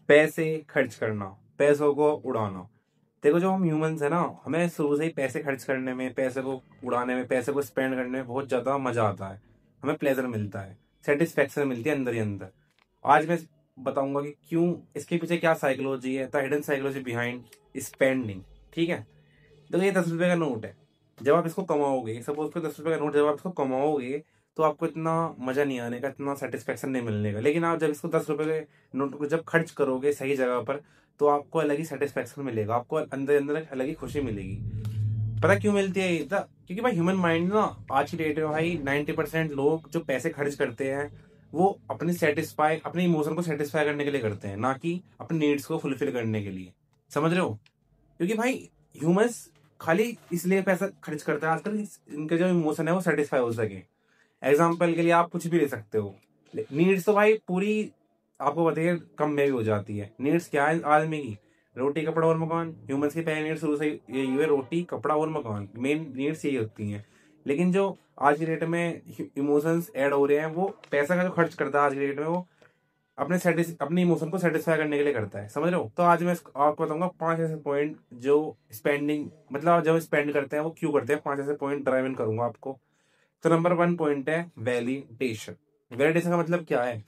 पैसे खर्च करना, पैसों को उड़ाना। देखो जो हम ह्यूमंस है ना, हमें शुरू से ही पैसे खर्च करने में, पैसे को उड़ाने में, पैसे को स्पेंड करने में बहुत ज्यादा मजा आता है। हमें प्लेजर मिलता है, सेटिस्फेक्शन मिलती है अंदर ही अंदर। आज मैं बताऊंगा कि क्यों, इसके पीछे क्या साइकोलॉजी है, the hidden psychology behind spending. ठीक है। देखो ये 10 रुपए का नोट है। जब आप इसको कमाओगे, सपोज को 10 रुपए का नोट जब आप इसको कमाओगे, तो आपको इतना मजा नहीं आने का, इतना सेटिस्फेक्शन नहीं मिलने का। लेकिन आप जब इसको 10 रुपए के नोट को जब खर्च करोगे सही जगह पर, तो आपको अलग ही सेटिस्फेक्शन मिलेगा, आपको अंदर अंदर एक अलग ही खुशी मिलेगी। पता क्यों मिलती है क्योंकि भाई ह्यूमन माइंड ना, आज की डेट में भाई 90% लोग जो पैसे खर्च करते हैं, वो अपने इमोशन को सेटिस्फाई करने के लिए करते हैं, ना कि अपने नीड्स को फुलफिल करने के लिए। समझ रहे हो? क्योंकि भाई ह्यूमंस खाली इसलिए पैसा खर्च करता है आजकल, इनके जो इमोशन है वो सेटिस्फाई हो सके। एग्जाम्पल के लिए आप कुछ भी ले सकते हो। नीड्स तो भाई पूरी आपको बताइए कम में भी हो जाती है। नीड्स क्या है आदमी की? रोटी कपड़ा और मकान। ह्यूमंस की पहली नीड्स शुरू से यही है, रोटी कपड़ा और मकान। मेन नीड्स यही होती हैं। लेकिन जो आज की डेट में इमोशंस ऐड हो रहे हैं, वो पैसा का जो खर्च करता है आज की डेट में, वो अपने इमोशन को सेटिस्फाई करने के लिए करता है। समझ रहे हो? तो आज मैं आपको बताऊंगा 5 ऐसे पॉइंट जो स्पेंडिंग, मतलब जब स्पेंड करते हैं वो क्यों करते हैं। 5 ऐसे पॉइंट ड्राइव इन करूंगा आपको। तो नंबर 1 पॉइंट है वैलिडेशन। वैलिडेशन का मतलब क्या है?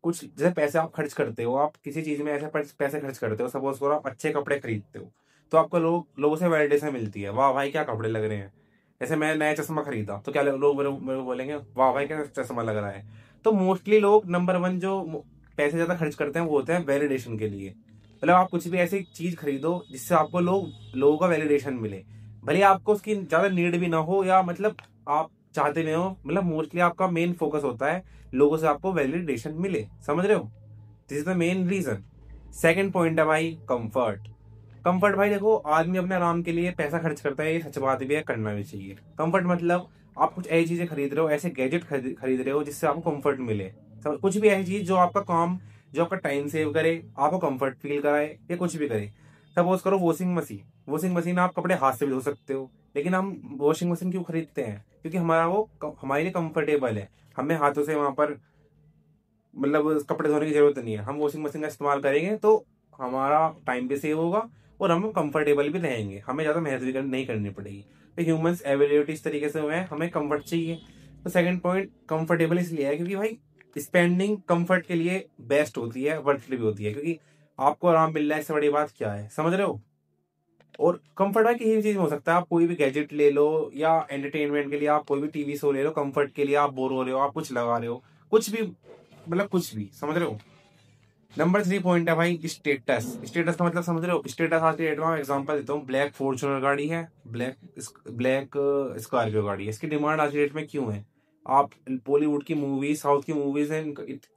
कुछ जैसे पैसे आप खर्च करते हो, आप किसी चीज में ऐसे पैसे खर्च करते हो, सपोज करो आप अच्छे कपड़े खरीदते हो, तो आपको लोगों से वैलिडेशन मिलती है, वाह भाई क्या कपड़े लग रहे हैं। जैसे मैं नया चश्मा खरीदा, तो क्या लोग मेरे को बोलेंगे, वाह भाई क्या चश्मा लग रहा है। तो मोस्टली लोग नंबर 1 जो पैसे ज्यादा खर्च करते हैं वो होते हैं वैलिडेशन के लिए। मतलब आप कुछ भी ऐसी चीज खरीदो जिससे आपको लोगों का वैलिडेशन मिले। भले आपको उसकी ज्यादा नीड भी ना हो, या मतलब आप चाहते नहीं हो, मतलब मोस्टली आपका मेन फोकस होता है लोगों से आपको वैलिडेशन मिले। समझ रहे हो? This is the main reason. Second point है भाई कंफर्ट। कंफर्ट भाई देखो, आदमी अपने आराम के लिए पैसा खर्च करता है, ये सच बात भी है, करना भी चाहिए। कंफर्ट मतलब आप कुछ ऐसी चीजें खरीद रहे हो, ऐसे गैजेट खरीद रहे हो जिससे आपको कंफर्ट मिले। कुछ भी ऐसी चीज जो आपका काम, जो आपका टाइम सेव करे, आपको कंफर्ट फील कराए, या कुछ भी करे। सपोज करो वॉशिंग मशीन। वॉशिंग मशीन आप कपड़े हाथ से भी धो सकते हो, लेकिन हम वॉशिंग मशीन क्यों खरीदते हैं? क्योंकि हमारे लिए कंफर्टेबल है। हमें हाथों से वहां पर मतलब कपड़े धोने की जरूरत नहीं है। हम वॉशिंग मशीन का इस्तेमाल करेंगे तो हमारा टाइम भी सेव होगा, और हम कंफर्टेबल भी रहेंगे, हमें ज्यादा मेहनत भी नहीं करनी पड़ेगी। तो ह्यूमंस एवेल्यूट इस तरीके से हुए हैं, हमें कंफर्ट चाहिए। तो सेकंड पॉइंट कंफर्टेबल इसलिए है क्योंकि भाई स्पेंडिंग कंफर्ट के लिए बेस्ट होती है, वर्थली भी होती है, क्योंकि आपको आराम मिल रहा है, इससे बड़ी बात क्या है। समझ रहे हो? और कंफर्ट भाई किसी भी चीज में हो सकता है। आप कोई भी गैजेट ले लो, या एंटरटेनमेंट के लिए आप कोई भी टीवी शो ले लो, कंफर्ट के लिए आप बोर हो रहे हो, आप कुछ लगा रहे हो, कुछ भी, मतलब कुछ भी। समझ रहे हो? नंबर 3 पॉइंट है भाई स्टेटस। स्टेटस का मतलब समझ रहे हो? स्टेटस आज की डेट में एग्जांपल देता हूँ, ब्लैक फॉर्च्यूनर गाड़ी है, ब्लैक स्कॉर्पियो गाड़ी है। इसकी डिमांड आज की डेट में क्यों है? आप बॉलीवुड की मूवीज, साउथ की मूवीज है,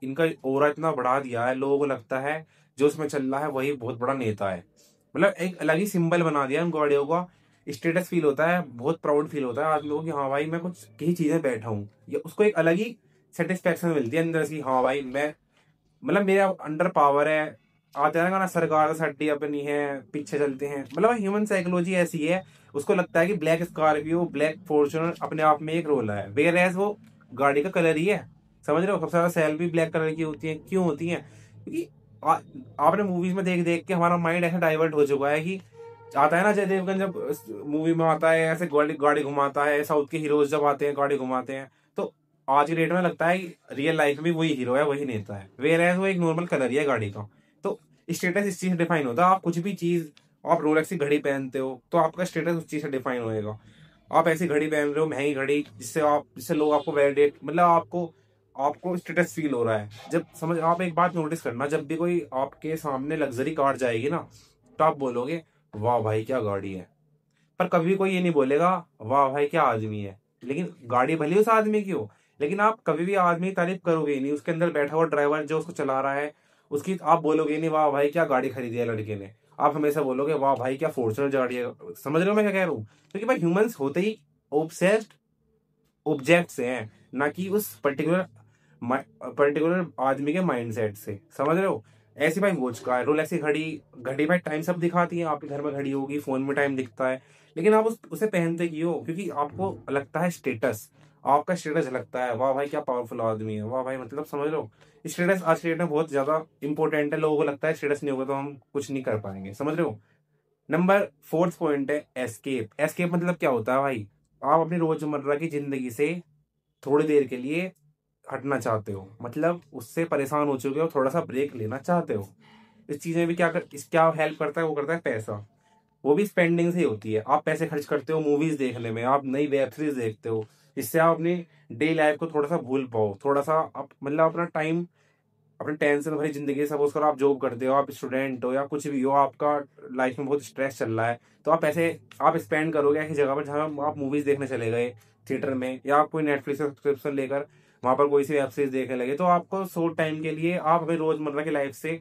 इनका ओरा इतना बढ़ा दिया है, लोगों को लगता है जो उसमें चल रहा है वही बहुत बड़ा नेता है। मतलब एक अलग ही सिंबल बना दिया उन गाड़ियों का। स्टेटस फील होता है, बहुत प्राउड फील होता है आदमी को कि हाँ भाई मैं कुछ किसी चीज में बैठा हूँ, या उसको एक अलग ही सेटिस्फेक्शन मिलती है अंदर से, हाँ भाई मैं, मतलब मेरा अंडर पावर है। आते हैं ना, सरकार सट्टी अपनी है, पीछे चलते हैं। मतलब ह्यूमन साइकोलॉजी ऐसी है, उसको लगता है कि ब्लैक स्कॉर्पियो, ब्लैक फॉर्च्यूनर अपने आप में एक रोल है, वेयर एज वो गाड़ी का कलर ही है। समझ रहे हो? सबसे ज्यादा सेल भी ब्लैक कलर की होती है। क्यों होती है? क्योंकि आपने मूवीज में देख देख के हमारा माइंड ऐसा डाइवर्ट हो चुका है कि आता है ना अजय देवगन जब मूवी में आता है ऐसे गाड़ी गाड़ी घुमाता है, साउथ के हीरोज जब आते हैं गाड़ी घुमाते हैं, तो आज की डेट में लगता है रियल लाइफ में वही हीरो है, वही नेता है, वेयर एज वो एक नॉर्मल कलर ही है गाड़ी का। तो स्टेटस इस चीज से डिफाइन होता है। आप कुछ भी चीज, आप रोलेक्स की घड़ी पहनते हो तो आपका स्टेटस उस चीज से डिफाइन होएगा। आप ऐसी घड़ी पहन रहे हो, महंगी घड़ी, जिससे लोग आपको वैलिडेट, मतलब आपको आपको स्टेटस फील हो रहा है। जब समझ, आप एक बात नोटिस करना, जब भी कोई आपके सामने लग्जरी कार जाएगी ना, तो आप बोलोगे वाह भाई क्या गाड़ी है। पर कभी कोई ये नहीं बोलेगा वाह भाई क्या आदमी है। लेकिन गाड़ी भले उस आदमी की हो, लेकिन आप कभी भी आदमी की तारीफ करोगे ही नहीं। उसके अंदर बैठा हुआ ड्राइवर जो उसको चला रहा है, उसकी आप बोलोगे नहीं वाह भाई क्या गाड़ी खरीदी है लड़के ने। आप हमेशा बोलोगे वाह भाई क्या फॉर्च्यूनर गाड़ी है। समझ रहे हो मैं क्या कह रहा हूँ? क्योंकि भाई ह्यूमंस होते ही ऑब्सेस्ड ऑब्जेक्ट से हैं, ना कि उस पर्टिकुलर आदमी के माइंडसेट से। समझ रहे हो? ऐसी भाई वॉच का है, रोलेक्स की घड़ी, घड़ी भाई टाइम सब दिखाती है। आपके घर में घड़ी होगी, फोन में टाइम दिखता है, लेकिन आप उसे पहनते क्यों? क्योंकि आपको लगता है स्टेटस। आपका स्टेटस झलकता है, वाह भाई क्या पावरफुल आदमी है, वाह भाई, मतलब समझ लो स्टेटस आज के डेट में बहुत ज्यादा इंपॉर्टेंट है। लोगों को लगता है स्टेटस नहीं होगा तो हम कुछ नहीं कर पाएंगे, समझ रहे हो। नंबर फोर्थ पॉइंट है एस्केप। एस्केप मतलब क्या होता है भाई, आप अपनी रोजमर्रा की जिंदगी से थोड़ी देर के लिए हटना चाहते हो, मतलब उससे परेशान हो चुके हो, थोड़ा सा ब्रेक लेना चाहते हो। इस चीज में भी क्या हेल्प करता है, वो करता है पैसा। वो भी स्पेंडिंग से ही होती है। आप पैसे खर्च करते हो मूवीज देखने में, आप नई वेब सीरीज देखते हो, जिससे आप अपनी डे लाइफ को थोड़ा सा भूल पाओ, थोड़ा सा आप मतलब अपना टाइम, अपने टेंशन भरी जिंदगी, सपोज करो आप जॉब करते हो, आप स्टूडेंट हो या कुछ भी हो, आपका लाइफ में बहुत स्ट्रेस चल रहा है, तो आप पैसे आप स्पेंड करोगे ऐसी जगह पर जहाँ आप मूवीज देखने चले गए थिएटर में, या आप कोई नेटफ्लिक्स सब्सक्रिप्शन लेकर वहां पर कोई सी वेब सीरीज देखने लगे, तो आपको शॉर्ट टाइम के लिए आप अपनी रोजमर्रा की लाइफ से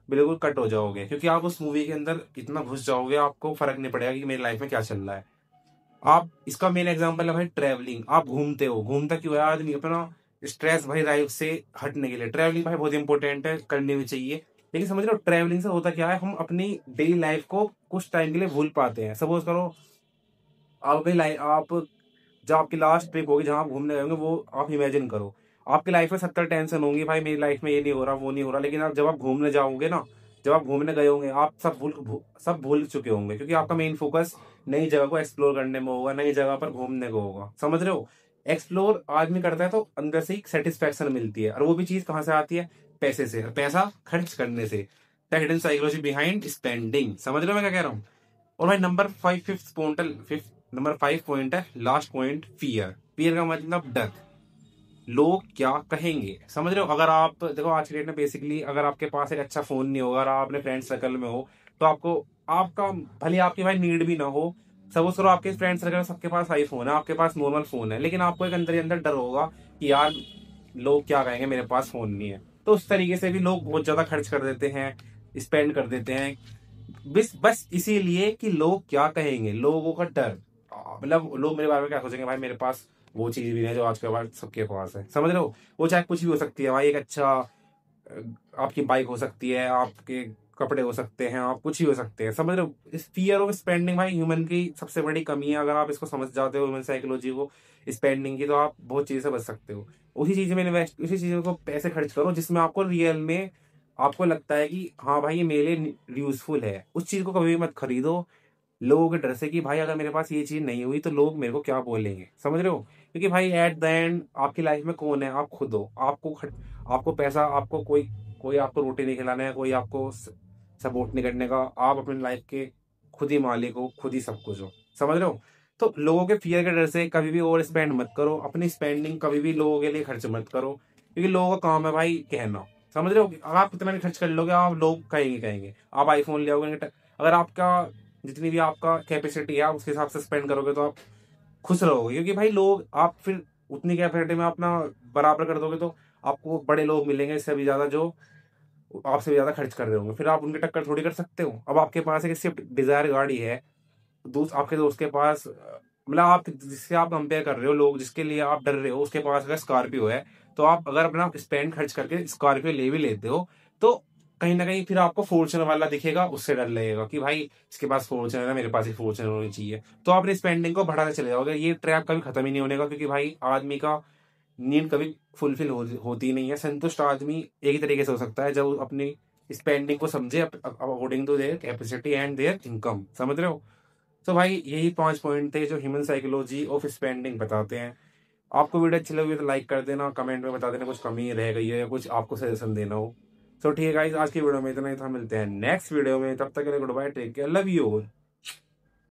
बिल्कुल कट हो जाओगे, क्योंकि आप उस मूवी के अंदर इतना घुस जाओगे, आपको फर्क नहीं पड़ेगा कि मेरी लाइफ में क्या चल रहा है। आप इसका मेन एग्जांपल है भाई ट्रैवलिंग। आप घूमते हो, घूमता क्यों है आदमी, अपना स्ट्रेस भाई लाइफ से हटने के लिए। ट्रैवलिंग भाई बहुत इंपॉर्टेंट है, करनी भी चाहिए। लेकिन समझ लो ट्रैवलिंग से होता क्या है, हम अपनी डेली लाइफ को कुछ टाइम के लिए भूल पाते हैं। सपोज करो आप अपनी लाइफ, आप जब आपकी लास्ट ट्रिप होगी जहां आप घूमने गए होंगे, वो आप इमेजिन करो। आपकी लाइफ में 70 टेंशन होंगी, भाई मेरी लाइफ में ये नहीं हो रहा, वो नहीं हो रहा, लेकिन आप जब आप घूमने जाओगे ना, जब आप घूमने गए होंगे, आप सब भूल चुके होंगे, क्योंकि आपका मेन फोकस नई जगह को एक्सप्लोर करने में होगा, नई जगह पर घूमने को होगा, समझ रहे हो। एक्सप्लोर आदमी करता है तो अंदर से एक सेटिस्फेक्शन मिलती है, और वो भी चीज कहाँ से आती है, पैसे से, और पैसा खर्च करने से। The hidden psychology behind spending, समझ रहे हो मैं क्या कह रहा हूँ। और भाई नंबर 5 पॉइंट है, लास्ट पॉइंट, फियर। फियर का मतलब डर, लोग क्या कहेंगे, समझ रहे हो। अगर आप देखो आज की डेट में बेसिकली अगर आपके पास एक अच्छा फोन नहीं होगा और आप अपने फ्रेंड सर्कल में हो, तो आपको आपका भले आपकी भाई नीड भी ना हो, सपोज करो आपके फ्रेंड सर्कल में सबके पास आईफोन है, आपके पास नॉर्मल फोन है, लेकिन आपको एक अंदर ही अंदर डर होगा कि यार लोग क्या कहेंगे, मेरे पास फोन नहीं है। तो उस तरीके से भी लोग बहुत ज्यादा खर्च कर देते हैं, स्पेंड कर देते हैं, बस बस इसीलिए कि लोग क्या कहेंगे, लोगों का डर। मतलब लोग मेरे बारे में क्या सोचेंगे, भाई मेरे पास वो चीज भी नहीं है जो आज के बाद सबके पास है, समझ रहे हो। वो चाहे कुछ भी हो सकती है भाई, एक अच्छा आपकी बाइक हो सकती है, आपके कपड़े हो सकते हैं, आप कुछ ही हो सकते हैं, समझ रहे हो। इस फियर ऑफ स्पेंडिंग भाई ह्यूमन की सबसे बड़ी कमी है। अगर आप इसको समझ जाते हो ह्यूमन साइकोलॉजी को, स्पेंडिंग की, तो आप बहुत चीज से बच सकते हो। उसी चीज में इन्वेस्ट, उसी चीजों को पैसे खर्च करो जिसमें आपको रियल में आपको लगता है कि हाँ भाई ये मेरे लिए यूजफुल है। उस चीज को कभी भी मत खरीदो लोगों के डर से कि भाई अगर मेरे पास ये चीज नहीं हुई तो लोग मेरे को क्या बोलेंगे, समझ रहे हो। क्योंकि भाई एट द एंड आपकी लाइफ में कौन है, आप खुद हो। आपको पैसा, आपको कोई कोई आपको रोटी नहीं खिलाना है, कोई आपको सपोर्ट नहीं करने का। आप अपनी लाइफ के खुद ही मालिक हो, खुद ही सब कुछ हो, समझ रहे हो। तो लोगों के फियर के डर से कभी भी ओवर स्पेंड मत करो, अपनी स्पेंडिंग कभी भी लोगों के लिए खर्च मत करो, क्योंकि लोगों का काम है भाई कहना, समझ रहे हो। अगर आप कितना भी खर्च कर लोगे, आप लोग कहेंगे आप आईफोन ले आओगे, अगर आपका जितनी भी आपका कैपेसिटी है आप उसके हिसाब से स्पेंड करोगे तो आप खुश रहोगे, क्योंकि भाई लोग आप फिर उतनी कैपेसिटी में अपना बराबर कर दोगे तो आपको बड़े लोग मिलेंगे इससे भी ज्यादा, जो आपसे भी ज्यादा खर्च कर रहे होंगे, फिर आप उनकी टक्कर थोड़ी कर सकते हो। अब आपके पास एक स्विफ्ट डिजायर गाड़ी है, आपके दोस्त के पास मतलब आप जिससे आप कंपेयर कर रहे हो, लोग जिसके लिए आप डर रहे हो उसके पास अगर स्कॉर्पियो है, तो आप अगर अपना स्पेंड खर्च करके स्कॉर्पियो ले भी लेते हो, तो कहीं ना कहीं फिर आपको फॉर्च्यूनर वाला दिखेगा, उससे डर लगेगा कि भाई इसके पास फॉर्च्यूनर है, मेरे पास ही फॉर्च्यूनर होनी चाहिए, तो आप अपनी स्पेंडिंग को बढ़ाते चले जाओगे। ये ट्रैप कभी खत्म ही नहीं होने का, क्योंकि भाई आदमी का नीड कभी फुलफिल होती नहीं है। संतुष्ट आदमी एक ही तरीके से हो सकता है जब वो अपनी स्पेंडिंग को समझे according to their capacity and their income, समझ रहे हो। तो भाई यही 5 पॉइंट थे जो ह्यूमन साइकोलॉजी ऑफ स्पेंडिंग बताते हैं। आपको वीडियो अच्छी लगी तो लाइक कर देना, कमेंट में बता देना कुछ कमी रह गई है या कुछ आपको सजेशन देना हो। तो ठीक है गाइस, आज की वीडियो में इतना ही था, मिलते हैं नेक्स्ट वीडियो में, तब तक के लिए goodbye, take care, love you.